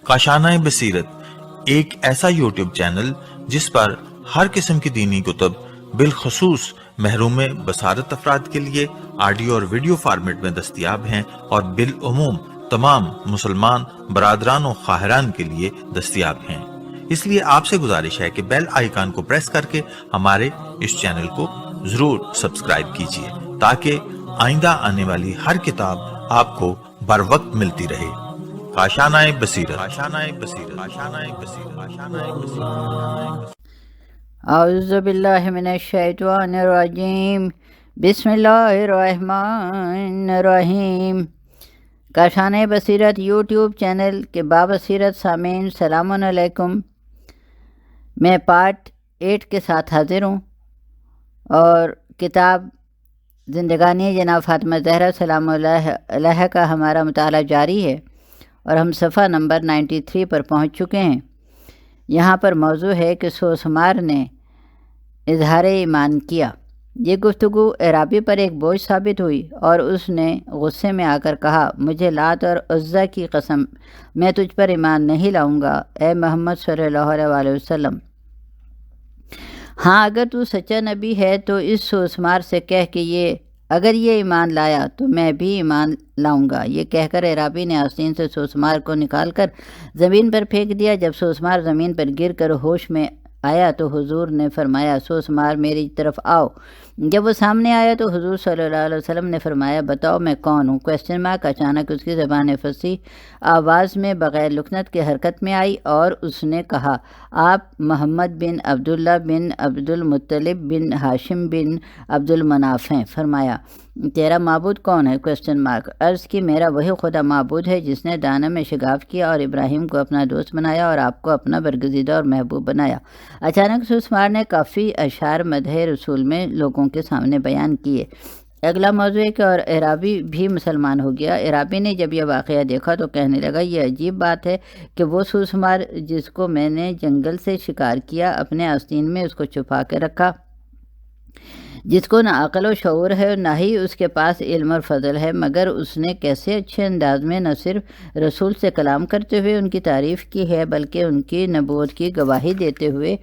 کاشانۂ بصیرت ایک ایسا یوٹیوب چینل جس پر ہر قسم کی دینی کتب بالخصوص محروم بصارت افراد کے لیے آڈیو اور ویڈیو فارمیٹ میں دستیاب ہیں اور بالعموم تمام مسلمان برادران و خواہران کے لیے دستیاب ہیں۔ اس لیے آپ سے گزارش ہے کہ بیل آئیکن کو پریس کر کے ہمارے اس چینل کو ضرور سبسکرائب کیجیے تاکہ آئندہ آنے والی ہر کتاب آپ کو بر وقت ملتی رہے۔ کاشانۂ بصیرت۔ اعوذ باللہ من الشیطان الرجیم، بسم اللہ الرحمن الرحیم۔ کاشانۂ بصیرت یوٹیوب چینل کے بابصیرت سامعین السلام علیکم۔ میں پارٹ 8 کے ساتھ حاضر ہوں اور کتاب زندگانی جناب فاطمہ زہرا سلام اللہ علیہ کا ہمارا مطالعہ جاری ہے اور ہم صفحہ نمبر 93 پر پہنچ چکے ہیں۔ یہاں پر موضوع ہے کہ سوسمار نے اظہار ایمان کیا۔ یہ گفتگو اعرابی پر ایک بوجھ ثابت ہوئی اور اس نے غصے میں آ کر کہا، مجھے لات اور عزیٰ کی قسم، میں تجھ پر ایمان نہیں لاؤں گا اے محمد صلی اللہ علیہ وآلہ وسلم۔ ہاں، اگر تو سچا نبی ہے تو اس سوسمار سے کہہ کہ اگر یہ ایمان لایا تو میں بھی ایمان لاؤں گا۔ یہ کہہ کر اعرابی نے آستین سے سوسمار کو نکال کر زمین پر پھینک دیا۔ جب سوسمار زمین پر گر کر ہوش میں آیا تو حضور نے فرمایا، سوسمار میری طرف آؤ۔ جب وہ سامنے آیا تو حضور صلی اللہ علیہ وسلم نے فرمایا، بتاؤ میں کون ہوں؟ Question mark. اچانک اس کی زبان فصیح آواز میں بغیر لکنت کے حرکت میں آئی اور اس نے کہا، آپ محمد بن عبداللہ بن عبد المطلب بن ہاشم بن عبد المناف ہیں۔ فرمایا، تیرا معبود کون ہے؟ Question mark. عرض کی، میرا وہی خدا معبود ہے جس نے دانہ میں شگاف کیا اور ابراہیم کو اپنا دوست بنایا اور آپ کو اپنا برگزیدہ اور محبوب بنایا۔ اچانک سوسمار نے کافی اشعار مدح رسول میں لوگوں کے سامنے بیان کیے۔ اگلا موضوع ہے کہ اور اعرابی بھی مسلمان ہو گیا۔ اعرابی نے جب یہ واقعہ دیکھا تو کہنے لگا، یہ عجیب بات ہے کہ وہ سوسمار جس کو میں نے جنگل سے شکار کیا، اپنے آستین میں اس کو چھپا کے رکھا، جس کو نہ عقل و شعور ہے اور نہ ہی اس کے پاس علم اور فضل ہے، مگر اس نے کیسے اچھے انداز میں نہ صرف رسول سے کلام کرتے ہوئے ان کی تعریف کی ہے بلکہ ان کی نبوت کی گواہی دیتے ہوئے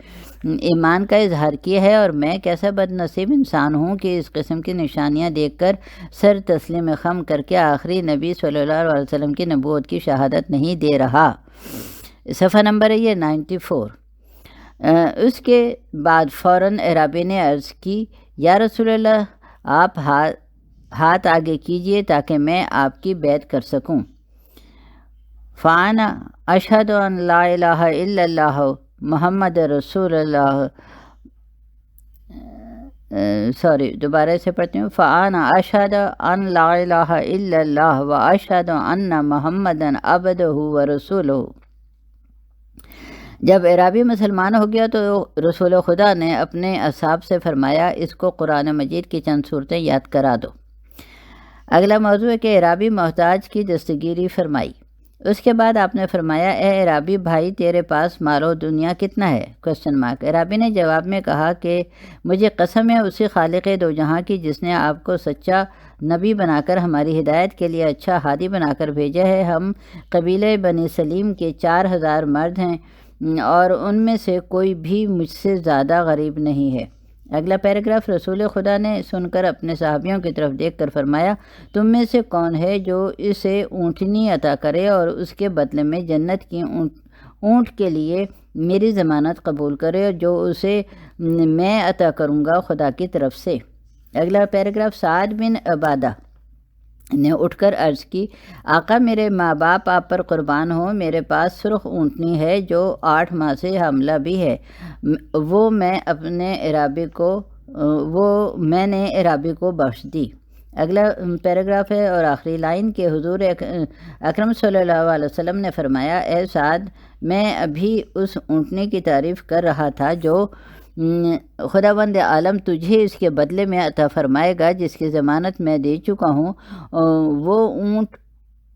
ایمان کا اظہار کیا ہے، اور میں کیسا بد نصیب انسان ہوں کہ اس قسم کی نشانیاں دیکھ کر سر تسلیم خم کر کے آخری نبی صلی اللہ علیہ وسلم کی نبوت کی شہادت نہیں دے رہا۔ صفحہ نمبر ہے یہ 94۔ اس کے بعد فوراً اعرابی نے عرض کی، یا رسول اللہ، آپ ہاتھ آگے کیجئے تاکہ میں آپ کی بیعت کر سکوں۔ فَأَنَا أَشْهَدُ أَن لَا إِلَٰهَ إِلَّا اللَّهُ محمد رسول اللہ۔ دوبارہ سے پڑھتی ہوں۔ فَأَنَا أَشْهَدُ أَن لَا إِلَٰهَ إِلَّا اللَّهُ وَأَشْهَدُ أَنَّ مُحَمَّدًا عَبْدُهُ وَرَسُولُهُ۔ جب اعرابی مسلمان ہو گیا تو رسول خدا نے اپنے اصحاب سے فرمایا، اس کو قرآن مجید کی چند صورتیں یاد کرا دو۔ اگلا موضوع ہے کہ اعرابی محتاج کی دستگیری فرمائی۔ اس کے بعد آپ نے فرمایا، اے اعرابی بھائی، تیرے پاس مال و دنیا کتنا ہے؟ Question mark. اعرابی نے جواب میں کہا کہ مجھے قسم ہے اسی خالق دو جہاں کی جس نے آپ کو سچا نبی بنا کر ہماری ہدایت کے لیے اچھا ہادی بنا کر بھیجا ہے۔ ہم قبیلہ بنی سلیم کے 4000 مرد ہیں اور ان میں سے کوئی بھی مجھ سے زیادہ غریب نہیں ہے۔ اگلا پیراگراف، رسول خدا نے سن کر اپنے صحابیوں کی طرف دیکھ کر فرمایا، تم میں سے کون ہے جو اسے اونٹنی عطا کرے اور اس کے بدلے میں جنت کی اونٹ کے لیے میری ضمانت قبول کرے، اور جو اسے میں عطا کروں گا خدا کی طرف سے۔ اگلا پیراگراف، سعد بن عبادہ نے اٹھ کر عرض کی، آقا، میرے ماں باپ آپ پر قربان ہوں، میرے پاس سرخ اونٹنی ہے جو 8 ماہ سے حاملہ بھی ہے، وہ میں نے اعرابی کو بخش دی۔ اگلا پیراگراف ہے اور آخری لائن کہ حضور اکرم صلی اللہ علیہ وسلم نے فرمایا، اے سعد، میں ابھی اس اونٹنی کی تعریف کر رہا تھا جو خداوند عالم تجھے اس کے بدلے میں عطا فرمائے گا، جس کی ضمانت میں دے چکا ہوں۔ وہ اونٹ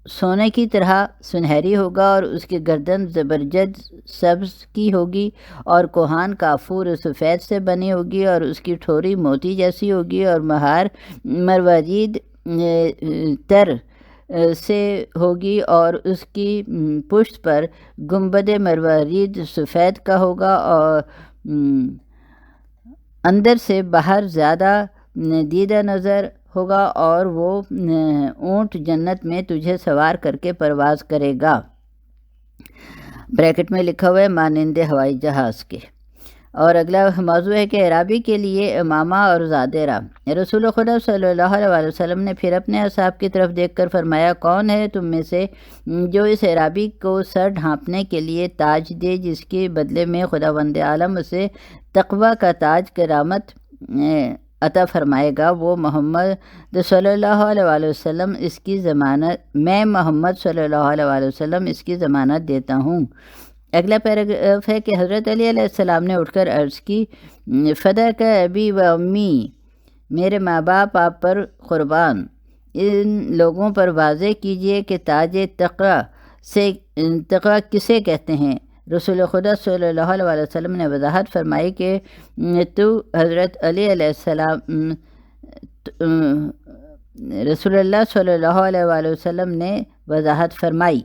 سونے کی طرح سنہری ہوگا اور اس کی گردن زبرجد سبز کی ہوگی اور کوہان کافور سفید سے بنی ہوگی اور اس کی ٹھوری موتی جیسی ہوگی اور مہار مروارید تر سے ہوگی اور اس کی پشت پر گنبد مروارید سفید کا ہوگا اور اندر سے باہر زیادہ دیدہ نظر ہوگا اور وہ اونٹ جنت میں تجھے سوار کر کے پرواز کرے گا۔ بریکٹ میں لکھا ہوا ہے مانند ہوائی جہاز کے۔ اور اگلا موضوع ہے کہ عرابی کے لیے امامہ اور زادرہ۔ رسول خدا صلی اللہ علیہ وسلم نے پھر اپنے اصحاب کی طرف دیکھ کر فرمایا، کون ہے تم میں سے جو اس عرابی کو سر ڈھانپنے کے لیے تاج دے جس کے بدلے میں خداوند عالم اسے تقوی کا تاج کرامت عطا فرمائے گا؟ وہ محمد صلی اللہ علیہ وسلم اس کی ضمانت میں محمد صلی اللہ علیہ وسلم اس کی ضمانت دیتا ہوں۔ اگلا پیراگراف ہے کہ حضرت علی علیہ السلام نے اٹھ کر عرض کی، فدا کا ابی و امی، میرے ماں باپ آپ پر قربان، ان لوگوں پر واضح کیجئے کہ تاج تقوی کسے کہتے ہیں؟ رسول خدا صلی اللہ علیہ وسلم نے وضاحت فرمائی کہ تو حضرت علی علیہ السلام رسول اللہ صلی اللہ علیہ وسلم نے وضاحت فرمائی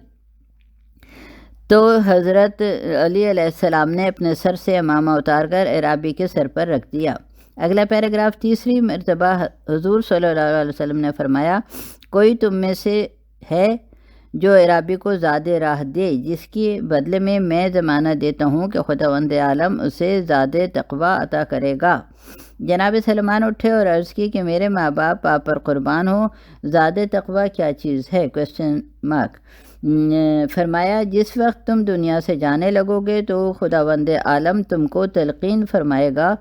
تو حضرت علی علیہ السلام نے اپنے سر سے امامہ اتار کر عرابی کے سر پر رکھ دیا۔ اگلا پیراگراف، تیسری مرتبہ حضور صلی اللہ علیہ وسلم نے فرمایا، کوئی تم میں سے ہے جو عرابی کو زاد راہ دے جس کی بدلے میں میں ضمانت دیتا ہوں کہ خداوند عالم اسے زاد تقوی عطا کرے گا؟ جناب سلمان اٹھے اور عرض کی کہ میرے ماں باپ آپ پر قربان ہوں، زاد تقوی کیا چیز ہے؟ فرمایا، جس وقت تم دنیا سے جانے لگو گے تو خداوند عالم تم کو تلقین فرمائے گا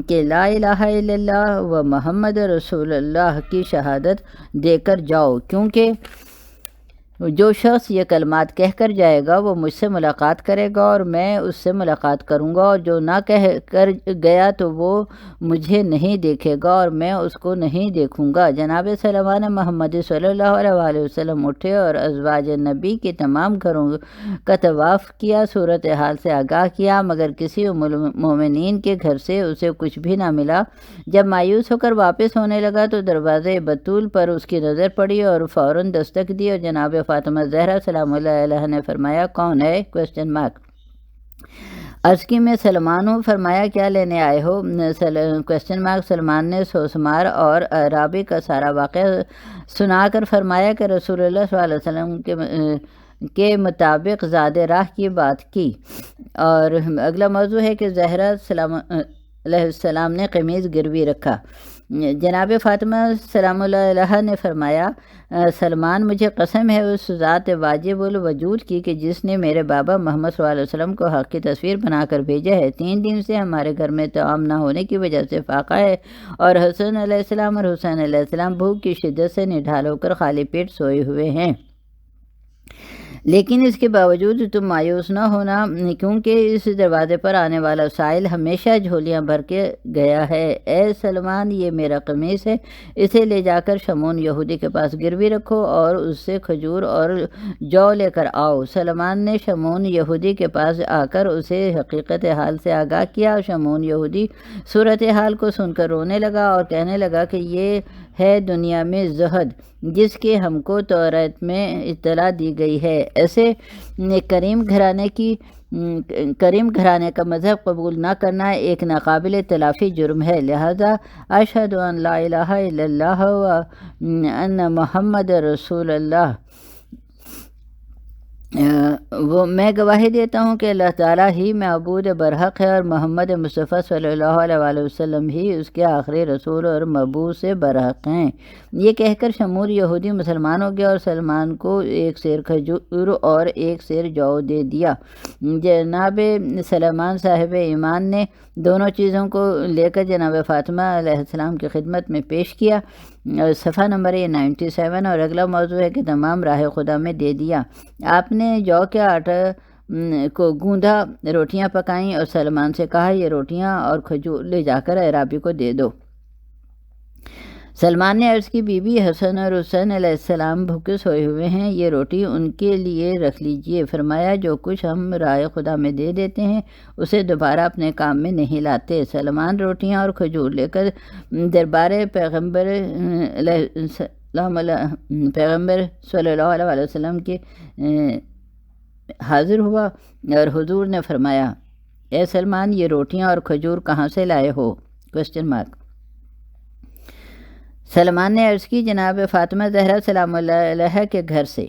کہ لا الہ الا اللہ و محمد رسول اللہ کی شہادت دے کر جاؤ، کیونکہ جو شخص یہ کلمات کہہ کر جائے گا وہ مجھ سے ملاقات کرے گا اور میں اس سے ملاقات کروں گا، اور جو نہ کہہ کر گیا تو وہ مجھے نہیں دیکھے گا اور میں اس کو نہیں دیکھوں گا۔ جناب سلمان محمد صلی اللہ علیہ وسلم اٹھے اور ازواج نبی کے تمام گھروں کا طواف کیا، صورتحال سے آگاہ کیا، مگر کسی ام المومنین کے گھر سے اسے کچھ بھی نہ ملا۔ جب مایوس ہو کر واپس ہونے لگا تو دروازے بطول پر اس کی نظر پڑی اور فوراً دستک دی اور جناب فاطمہ زہرا سلام اللہ علیہ نے فرمایا، کون ہے؟ عرض کی، میں سلمان ہوں۔ فرمایا، کیا لینے آئے ہو؟ سلمان نے سوسمار اور عرابی کا سارا واقعہ سنا کر فرمایا کہ رسول اللہ صلی اللہ علیہ وسلم کے مطابق زاد راہ کی بات کی۔ اور اگلا موضوع ہے کہ زہرا سلام علیہ السلام نے قمیض گروی رکھا۔ جناب فاطمہ سلام اللہ علیہ نے فرمایا، سلمان، مجھے قسم ہے اس ذات واجب الوجود کی کہ جس نے میرے بابا محمد صلی اللہ علیہ وسلم کو حق کی تصویر بنا کر بھیجا ہے، 3 دن سے ہمارے گھر میں طعام نہ ہونے کی وجہ سے فاقہ ہے اور حسن علیہ السلام اور حسین علیہ السلام بھوک کی شدت سے نڈھال ہو کر خالی پیٹ سوئے ہوئے ہیں۔ لیکن اس کے باوجود تم مایوس نہ ہونا، کیونکہ اس دروازے پر آنے والا سائل ہمیشہ جھولیاں بھر کے گیا ہے۔ اے سلمان، یہ میرا قمیص ہے، اسے لے جا کر شمون یہودی کے پاس گروی رکھو اور اس سے کھجور اور جو لے کر آؤ۔ سلمان نے شمون یہودی کے پاس آ کر اسے حقیقت حال سے آگاہ کیا۔ شمون یہودی صورتحال کو سن کر رونے لگا اور کہنے لگا کہ یہ ہے دنیا میں زہد جس کی ہم کو توریت میں اطلاع دی گئی ہے۔ ایسے کریم گھرانے کا مذہب قبول نہ کرنا ایک ناقابل تلافی جرم ہے، لہذا اشہد ان لا الہ الا اللہ و ان محمد رسول اللہ، میں گواہی دیتا ہوں کہ اللہ تعالیٰ ہی معبود برحق ہے اور محمد مصطفیٰ صلی اللہ علیہ وسلم ہی اس کے آخری رسول اور مبعوث برحق ہیں۔ یہ کہہ کر شمور یہودی مسلمان ہو گیا اور سلمان کو 1 سیر کھجور اور 1 سیر جو دے دیا۔ جناب سلمان صاحب ایمان نے دونوں چیزوں کو لے کر جناب فاطمہ علیہ السلام کی خدمت میں پیش کیا۔ صفحہ نمبر 97۔ اور اگلا موضوع ہے کہ تمام راہ خدا میں دے دیا۔ آپ نے جو کے آٹا کو گوندھا، روٹیاں پکائیں اور سلمان سے کہا، یہ روٹیاں اور کھجور لے جا کر عرابی کو دے دو۔ سلمان نے عرض کی بی بی حسن اور حسین علیہ السلام بھوکے سوئے ہوئے ہیں، یہ روٹی ان کے لیے رکھ لیجئے۔ فرمایا جو کچھ ہم رائے خدا میں دے دیتے ہیں اسے دوبارہ اپنے کام میں نہیں لاتے۔ سلمان روٹیاں اور کھجور لے کر دربار پیغمبر صلی اللہ علیہ وسلم کے حاضر ہوا اور حضور نے فرمایا اے سلمان یہ روٹیاں اور کھجور کہاں سے لائے ہو؟ سلمان نے عرض کی جناب فاطمہ زہرا سلام اللہ علیہ کے گھر سے۔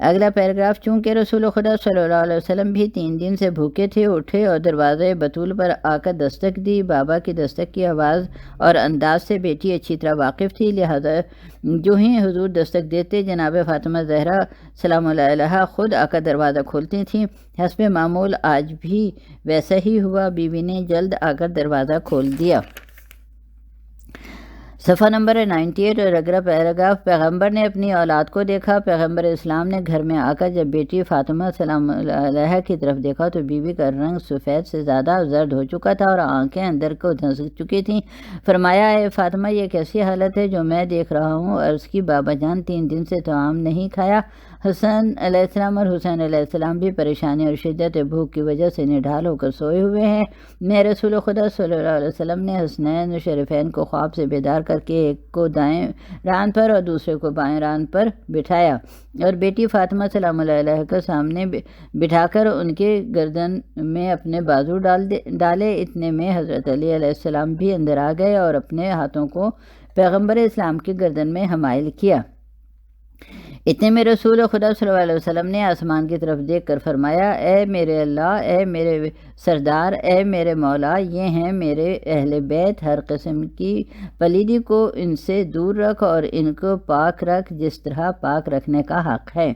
اگلا پیراگراف، چونکہ رسول خدا صلی اللہ علیہ وسلم بھی 3 دن سے بھوکے تھے، اٹھے اور دروازے بطول پر آ کر دستک دی۔ بابا کی دستک کی آواز اور انداز سے بیٹی اچھی طرح واقف تھی، لہذا جو ہی حضور دستک دیتے جناب فاطمہ زہرا سلام اللہ علیہ خود آ کر دروازہ کھولتی تھیں۔ حسب معمول آج بھی ویسا ہی ہوا، بیوی نے جلد آ کر دروازہ کھول دیا۔ صفحہ نمبر 98 اور اگلا پیراگراف، پیغمبر نے اپنی اولاد کو دیکھا۔ پیغمبر اسلام نے گھر میں آ کر جب بیٹی فاطمہ سلام علیہ کی طرف دیکھا تو بیوی کا رنگ سفید سے زیادہ زرد ہو چکا تھا اور آنکھیں اندر کو دھنس چکی تھیں۔ فرمایا اے فاطمہ یہ کیسی حالت ہے جو میں دیکھ رہا ہوں؟ عرض کی بابا جان 3 دن سے طعام نہیں کھایا۔ حسن علیہ السلام اور حسین علیہ السلام بھی پریشانی اور شدت بھوک کی وجہ سے نڈھال ہو کر سوئے ہوئے ہیں۔ میں رسول خدا صلی اللہ علیہ وسلم نے حسنین شریفین کو خواب سے بیدار کر کے ایک کو دائیں ران پر اور دوسرے کو بائیں ران پر بٹھایا اور بیٹی فاطمہ سلام اللہ علیہ کے سامنے بٹھا کر ان کے گردن میں اپنے بازو ڈالے۔ اتنے میں حضرت علی علیہ السلام بھی اندر آ گئے اور اپنے ہاتھوں کو پیغمبر اسلام کی گردن میں حمائل کیا۔ اتنے میں رسول خدا صلی اللہ علیہ وسلم نے آسمان کی طرف دیکھ کر فرمایا اے میرے اللہ، اے میرے سردار، اے میرے مولا، یہ ہیں میرے اہل بیت، ہر قسم کی پلیدی کو ان سے دور رکھ اور ان کو پاک رکھ جس طرح پاک رکھنے کا حق ہے۔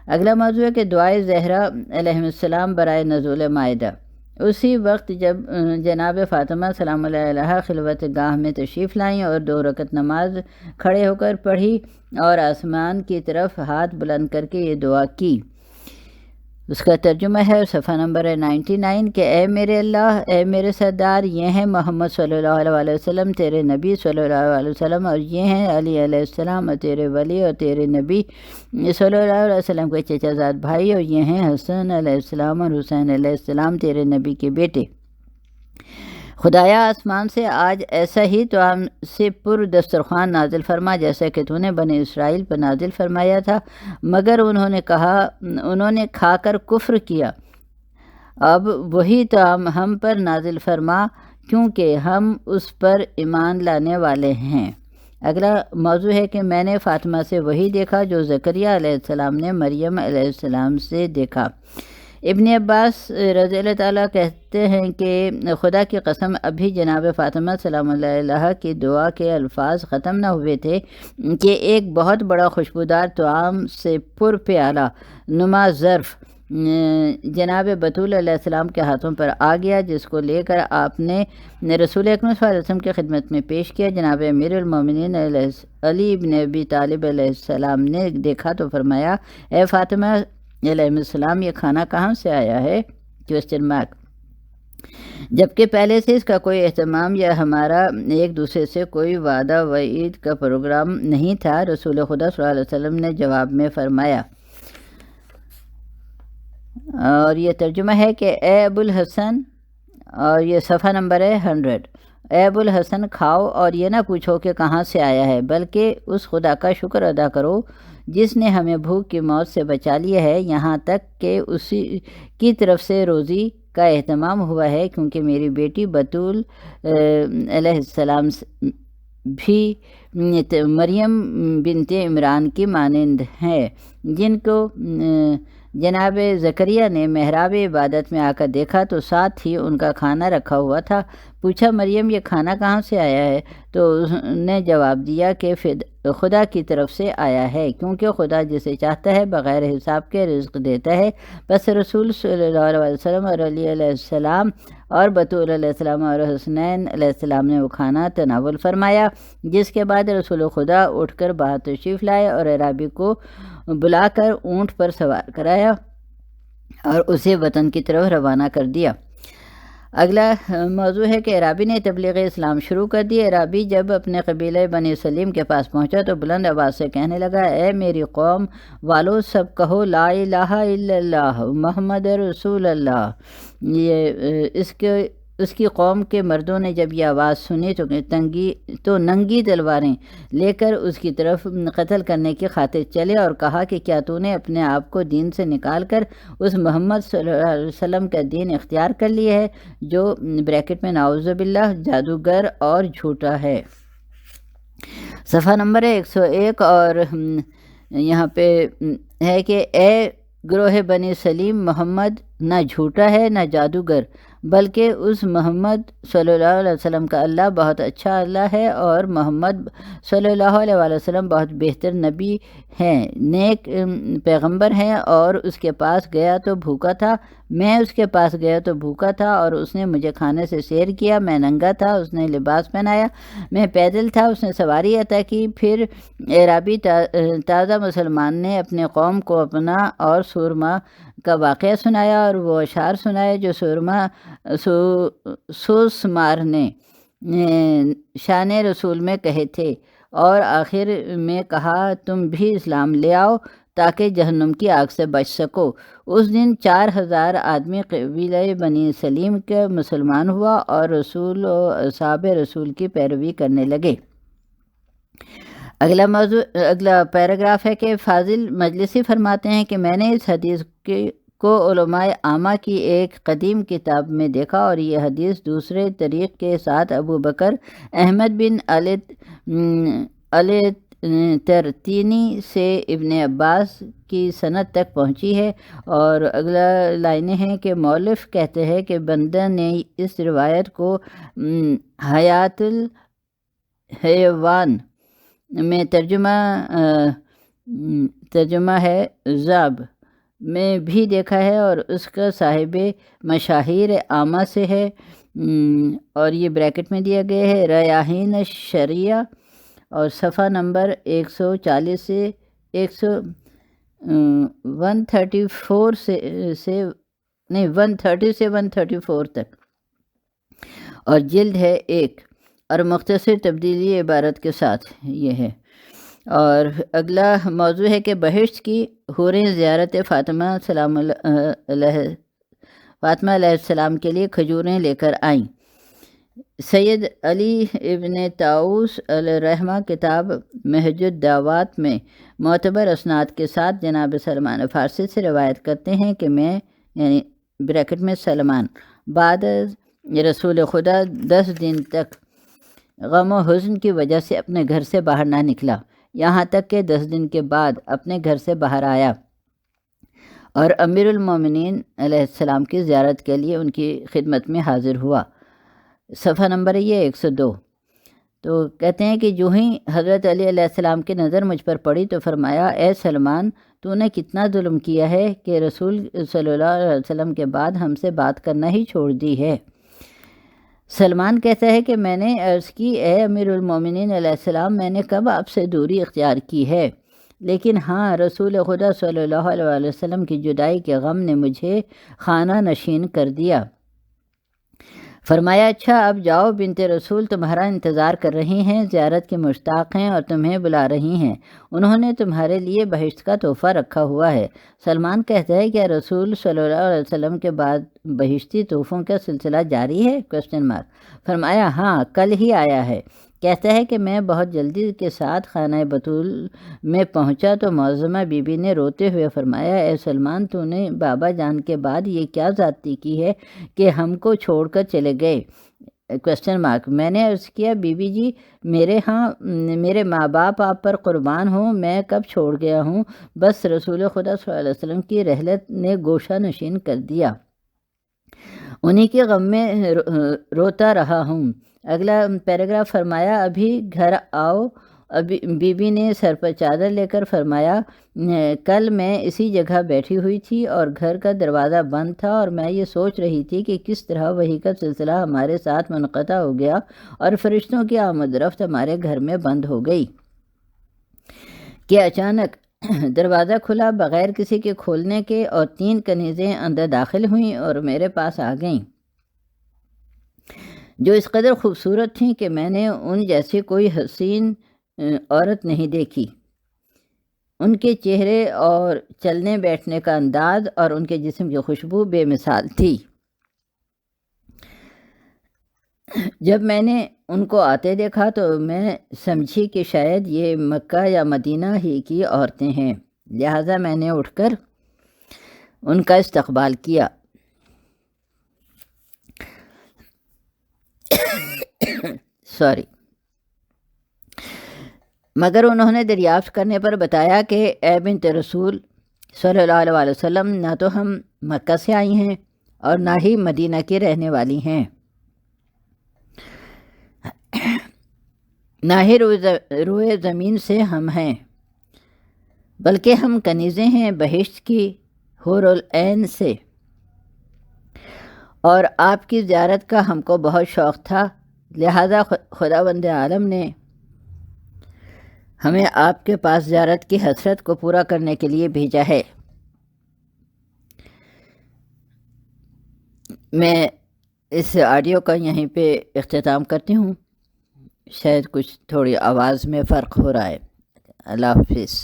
اگلا موضوع ہے کہ دعائے زہرا علیہ السلام برائے نزول مائدہ۔ اسی وقت جب جناب فاطمہ سلام اللہ علیہ خلوت گاہ میں تشریف لائیں اور 2 رکعت نماز کھڑے ہو کر پڑھی اور آسمان کی طرف ہاتھ بلند کر کے یہ دعا کی۔ اس کا ترجمہ ہے صفحہ نمبر 99 کہ اے میرے اللہ، اے میرے سردار، یہ ہیں محمد صلی اللہ علیہ وسلم تیرے نبی صلی اللہ علیہ وسلم، اور یہ ہیں علی علیہ السلام اور تیرے ولی اور تیرے نبی صلی اللہ علیہ وسلم کے چچا زاد بھائی، اور یہ ہیں حسن علیہ السلام اور حسین علیہ السلام تیرے نبی کے بیٹے۔ خدایا آسمان سے آج ایسا ہی تو ہم سے پر دسترخوان نازل فرما جیسا کہ تو نے بنی اسرائیل پر نازل فرمایا تھا، مگر انہوں نے کھا کر کفر کیا۔ اب وہی تو ہم پر نازل فرما کیونکہ ہم اس پر ایمان لانے والے ہیں۔ اگلا موضوع ہے کہ میں نے فاطمہ سے وہی دیکھا جو زکریا علیہ السلام نے مریم علیہ السلام سے دیکھا۔ ابن عباس رضی اللہ تعالیٰ کہتے ہیں کہ خدا کی قسم ابھی جناب فاطمہ سلام اللہ علیہ کی دعا کے الفاظ ختم نہ ہوئے تھے کہ ایک بہت بڑا خوشبودار طعام سے پر پیالہ نما ظرف جناب بطول علیہ السلام کے ہاتھوں پر آ گیا، جس کو لے کر آپ نے رسول اکرم صلی اللہ علیہ وسلم کی خدمت میں پیش کیا۔ جناب امیر المومنین علی بن ابی طالب علیہ السلام نے دیکھا تو فرمایا اے فاطمہ علیہ السلام یہ کھانا کہاں سے آیا ہے؟ جبکہ پہلے سے اس کا کوئی اہتمام یا ہمارا ایک دوسرے سے کوئی وعدہ وعید کا پروگرام نہیں تھا۔ رسول خدا صلی اللہ علیہ وسلم نے جواب میں فرمایا، اور یہ ترجمہ ہے کہ اے ابو الحسن، اور یہ صفحہ نمبر ہے 100، اے ابو الحسن کھاؤ اور یہ نہ پوچھو کہ کہاں سے آیا ہے، بلکہ اس خدا کا شکر ادا کرو جس نے ہمیں بھوک کی موت سے بچا لیا ہے، یہاں تک کہ اسی کی طرف سے روزی کا اہتمام ہوا ہے، کیونکہ میری بیٹی بطول علیہ السلام بھی مریم بنت عمران کی مانند ہے، جن کو جناب زکریا نے محراب عبادت میں آ کر دیکھا تو ساتھ ہی ان کا کھانا رکھا ہوا تھا۔ پوچھا مریم یہ کھانا کہاں سے آیا ہے؟ تو اس نے جواب دیا کہ خدا کی طرف سے آیا ہے، کیونکہ خدا جسے چاہتا ہے بغیر حساب کے رزق دیتا ہے۔ بس رسول صلی اللہ علیہ وسلم اور علی علیہ السلام اور بطول علیہ السلام اور حسنین علیہ السلام نے وہ کھانا تناول فرمایا، جس کے بعد رسول خدا اٹھ کر باہر تشریف لائے اور عرابی کو بلا کر اونٹ پر سوار کرایا اور اسے وطن کی طرف روانہ کر دیا۔ اگلا موضوع ہے کہ عرابی نے تبلیغ اسلام شروع کر دی۔ عرابی جب اپنے قبیلہ بنی سلیم کے پاس پہنچا تو بلند آواز سے کہنے لگا، اے میری قوم والو، سب کہو لا الہ الا اللہ محمد رسول اللہ۔ اس کی قوم کے مردوں نے جب یہ آواز سنی تو ننگی تلواریں لے کر اس کی طرف قتل کرنے کی خاطر چلے اور کہا کہ کیا تو نے اپنے آپ کو دین سے نکال کر اس محمد صلی اللہ علیہ وسلم کا دین اختیار کر لیا ہے جو بریکٹ میں نعوذ باللہ جادوگر اور جھوٹا ہے۔ صفحہ نمبر ہے 101، اور یہاں پہ ہے کہ اے گروہ بنی سلیم، محمد نہ جھوٹا ہے نہ جادوگر، بلکہ اس محمد صلی اللہ علیہ وسلم کا اللہ بہت اچھا اللہ ہے، اور محمد صلی اللہ علیہ وسلم بہت بہتر نبی ہیں، نیک پیغمبر ہیں، اور اس کے پاس گیا تو بھوکا تھا، میں اس کے پاس گیا تو بھوکا تھا اور اس نے مجھے کھانے سے سیر کیا، میں ننگا تھا اس نے لباس پہنایا، میں پیدل تھا اس نے سواری عطا کی۔ پھر عرابی تازہ مسلمان نے اپنے قوم کو اپنا اور سورما کا واقعہ سنایا اور وہ اشعار سنائے جو سوسمار نے شان رسول میں کہے تھے، اور آخر میں کہا تم بھی اسلام لے آؤ تاکہ جہنم کی آگ سے بچ سکو۔ اس دن 4000 آدمی قبیلہ بنی سلیم کے مسلمان ہوا اور رسول و اصحاب رسول کی پیروی کرنے لگے۔ اگلا پیراگراف ہے کہ فاضل مجلسی فرماتے ہیں کہ میں نے اس حدیث کو علماء عامہ کی ایک قدیم کتاب میں دیکھا، اور یہ حدیث دوسرے طریق کے ساتھ ابو بکر احمد بن ترتینی سے ابن عباس کی سند تک پہنچی ہے۔ اور اگلا لائنیں ہیں کہ مؤلف کہتے ہیں کہ بندہ نے اس روایت کو حیات الحیوان میں ترجمہ ہے زاب میں بھی دیکھا ہے، اور اس کا صاحب مشاہیر عامہ سے ہے، اور یہ بریکٹ میں دیا گیا ہے ریاحین شریعہ، اور صفحہ نمبر 140 سے 134 سے 134 تک، اور جلد ہے 1، اور مختصر تبدیلی عبارت کے ساتھ یہ ہے۔ اور اگلا موضوع ہے کہ بہشت کی حوریں زیارت فاطمہ علیہ السلام کے لیے کھجوریں لے کر آئیں۔ سید علی ابن طاؤس الرحمہ کتاب محج الدعوات میں معتبر اسناد کے ساتھ جناب سلمان فارسی سے روایت کرتے ہیں کہ میں یعنی بریکٹ میں سلمان بعد رسول خدا 10 دن تک غم و حزن کی وجہ سے اپنے گھر سے باہر نہ نکلا، یہاں تک کہ 10 دن کے بعد اپنے گھر سے باہر آیا اور امیر المومنین علیہ السلام کی زیارت کے لیے ان کی خدمت میں حاضر ہوا۔ صفحہ نمبر یہ 102۔ تو کہتے ہیں کہ جو ہی حضرت علی علیہ السلام کی نظر مجھ پر پڑی تو فرمایا، اے سلمان، تو نے کتنا ظلم کیا ہے کہ رسول صلی اللہ علیہ وسلم کے بعد ہم سے بات کرنا ہی چھوڑ دی ہے۔ سلمان کہتا ہے کہ میں نے عرض کی، اے امیر المومنین علیہ السلام، میں نے کب آپ سے دوری اختیار کی ہے؟ لیکن ہاں، رسول خدا صلی اللہ علیہ وسلم کی جدائی کے غم نے مجھے خانہ نشین کر دیا۔ فرمایا، اچھا اب جاؤ، بنت رسول تمہارا انتظار کر رہی ہیں، زیارت کی مشتاق ہیں اور تمہیں بلا رہی ہیں، انہوں نے تمہارے لیے بہشت کا تحفہ رکھا ہوا ہے۔ سلمان کہتا ہے کہ رسول صلی اللہ علیہ وسلم کے بعد بہشتی تحفوں کا سلسلہ جاری ہے؟ فرمایا، ہاں، کل ہی آیا ہے۔ کہتا ہے کہ میں بہت جلدی کے ساتھ خانہ بطول میں پہنچا تو معظمہ بی بی نے روتے ہوئے فرمایا، اے سلمان، تو نے بابا جان کے بعد یہ کیا زیادتی کی ہے کہ ہم کو چھوڑ کر چلے گئے؟ میں نے عرض کیا، بی بی جی، میرے ماں باپ آپ پر قربان ہوں، میں کب چھوڑ گیا ہوں، بس رسول خدا صلی اللہ علیہ وسلم کی رحلت نے گوشہ نشین کر دیا، انہی کے غم میں روتا رہا ہوں۔ اگلا پیراگراف فرمایا، ابھی گھر آؤ۔ بی بی نے سر پر چادر لے کر فرمایا، کل میں اسی جگہ بیٹھی ہوئی تھی اور گھر کا دروازہ بند تھا اور میں یہ سوچ رہی تھی کہ کس طرح وحی کا سلسلہ ہمارے ساتھ منقطع ہو گیا اور فرشتوں کی آمد رفت ہمارے گھر میں بند ہو گئی کہ اچانک دروازہ کھلا بغیر کسی کے کھولنے کے اور 3 کنیزیں اندر داخل ہوئیں اور میرے پاس آ گئیں۔ جو اس قدر خوبصورت تھیں کہ میں نے ان جیسی کوئی حسین عورت نہیں دیکھی۔ ان کے چہرے اور چلنے بیٹھنے کا انداز اور ان کے جسم کی خوشبو بے مثال تھی۔ جب میں نے ان کو آتے دیکھا تو میں سمجھی کہ شاید یہ مکہ یا مدینہ ہی کی عورتیں ہیں، لہٰذا میں نے اٹھ کر ان کا استقبال کیا۔ مگر انہوں نے دریافت کرنے پر بتایا کہ اے بنت رسول صلی اللہ علیہ وسلم، نہ تو ہم مکہ سے آئی ہیں اور نہ ہی مدینہ کی رہنے والی ہیں، نہ ہی روئے زمین سے ہم ہیں، بلکہ ہم کنیزیں ہیں بہشت کی حور العین سے، اور آپ کی زیارت کا ہم کو بہت شوق تھا، لہذا خداوند عالم نے ہمیں آپ کے پاس زیارت کی حسرت کو پورا کرنے کے لیے بھیجا ہے۔ میں اس آڈیو کا یہیں پہ اختتام کرتی ہوں، شاید کچھ تھوڑی آواز میں فرق ہو رہا ہے۔ اللہ حافظ۔